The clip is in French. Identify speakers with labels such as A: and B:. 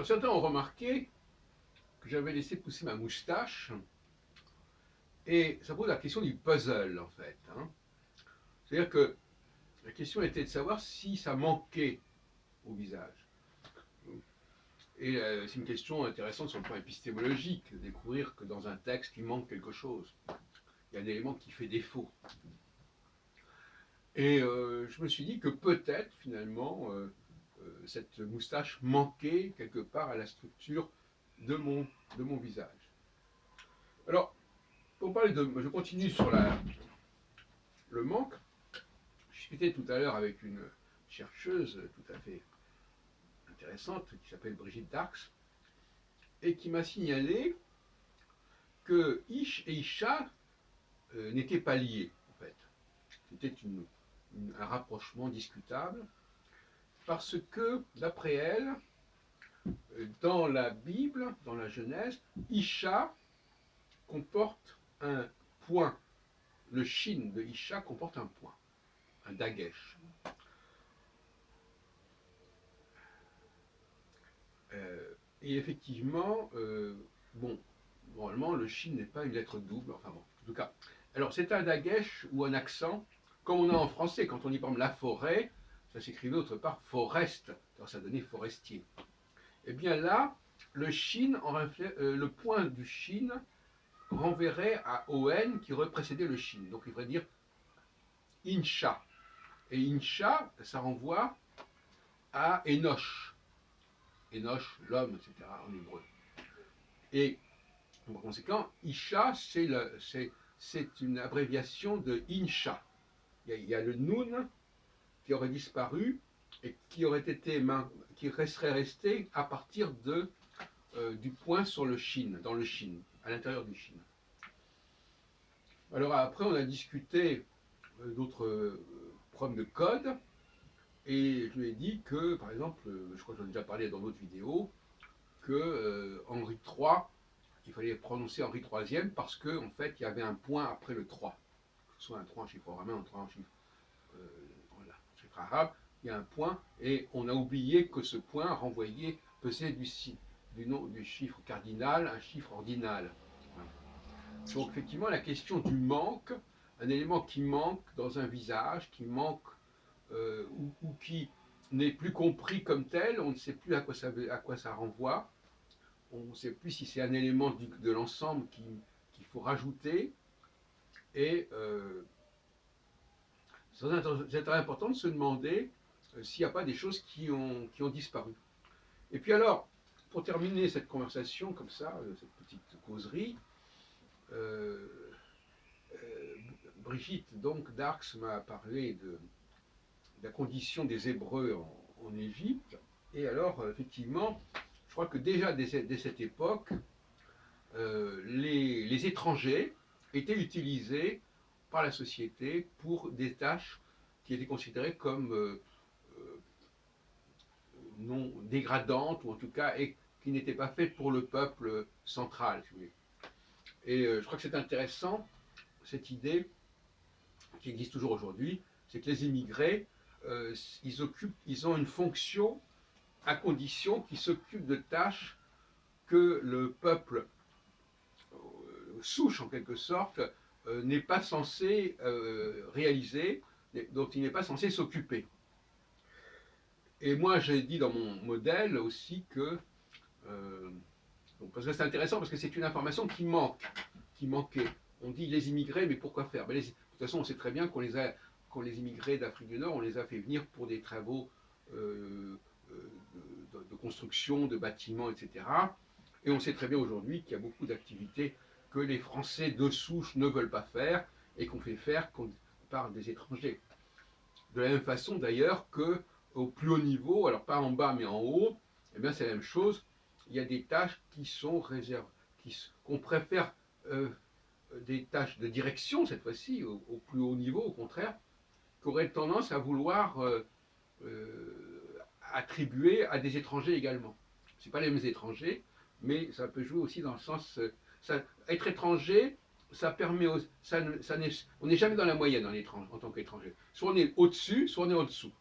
A: Alors, certains ont remarqué que j'avais laissé pousser ma moustache, et ça pose la question du puzzle, en fait. Hein. C'est-à-dire que la question était de savoir si ça manquait au visage. Et c'est une question intéressante sur le plan épistémologique, de découvrir que dans un texte, il manque quelque chose. Il y a un élément qui fait défaut. Et je me suis dit que peut-être, finalement, cette moustache manquait quelque part à la structure de mon visage. Alors, pour parler je continue sur le manque. Je discutais tout à l'heure avec une chercheuse tout à fait intéressante qui s'appelle Brigitte Darx et qui m'a signalé que Ish et Isha n'étaient pas liés, en fait. C'était un rapprochement discutable parce que, d'après elle, dans la Bible, dans la Genèse, Isha comporte un point. Le shin de Isha comporte un point, un dagesh. Et effectivement, bon, normalement, le shin n'est pas une lettre double, enfin bon, en tout cas. Alors, c'est un dagesh ou un accent, comme on a en français, quand on dit par exemple la forêt, ça s'écrivait autre part forest, alors ça donnait forestier. Et bien là, le shin, le point du shin renverrait à on qui aurait précédé le shin. Donc il faudrait dire insha. Et insha, ça renvoie à Enoch. Enoch, l'homme, etc. en hébreu. Et par conséquent, Isha, c'est une abréviation de Insha. Il y a le Nun qui aurait disparu et qui serait resté à partir du point sur le Shin, dans le Shin, à l'intérieur du Shin. Alors après, on a discuté d'autres problèmes de code, et je lui ai dit que, par exemple, je crois que j'en ai déjà parlé dans d'autres vidéos, que Henri III, il fallait prononcer Henri IIIe parce qu'en fait, il y avait un point après le 3. Que ce soit un 3 en chiffre romain, un 3 en chiffre, voilà, en chiffre arabe, il y a un point, et on a oublié que ce point renvoyait, pesait du chiffre cardinal un chiffre ordinal. Donc effectivement, la question du manque, un élément qui manque dans un visage, qui manque ou qui n'est plus compris comme tel, on ne sait plus à quoi ça renvoie, on ne sait plus si c'est un élément de l'ensemble qu'il faut rajouter, et c'est très important de se demander s'il n'y a pas des choses qui ont disparu. Et puis alors, pour terminer cette conversation comme ça, cette petite causerie, euh, Brigitte donc Darx m'a parlé de la condition des Hébreux en Égypte. Et alors, effectivement, je crois que déjà dès cette époque, les étrangers étaient utilisés par la société pour des tâches qui étaient considérées comme non dégradantes, ou en tout cas qui n'étaient pas faites pour le peuple central, si vous voulez. Et je crois que c'est intéressant, cette idée qui existe toujours aujourd'hui, c'est que les immigrés, ils ont une fonction à condition qu'ils s'occupent de tâches que le peuple souche, en quelque sorte, n'est pas censé réaliser, dont il n'est pas censé s'occuper. Et moi, j'ai dit dans mon modèle aussi que, parce que c'est intéressant, parce que c'est une information qui manquait. On dit les immigrés, mais pourquoi faire? De toute façon, on sait très bien qu'on les immigrés d'Afrique du Nord, on les a fait venir pour des travaux de construction, de bâtiments, etc. Et on sait très bien aujourd'hui qu'il y a beaucoup d'activités que les Français de souche ne veulent pas faire et qu'on fait faire par des étrangers. De la même façon d'ailleurs qu'au plus haut niveau, alors pas en bas mais en haut, eh bien c'est la même chose. Il y a des tâches qui sont réservées, qu'on préfère des tâches de direction cette fois-ci, au plus haut niveau au contraire, qui auraient tendance à vouloir attribuer à des étrangers également. Ce n'est pas les mêmes étrangers, mais ça peut jouer aussi dans le sens. Être étranger, ça permet. On n'est jamais dans la moyenne en tant qu'étranger. Soit on est au-dessus, soit on est au-dessous.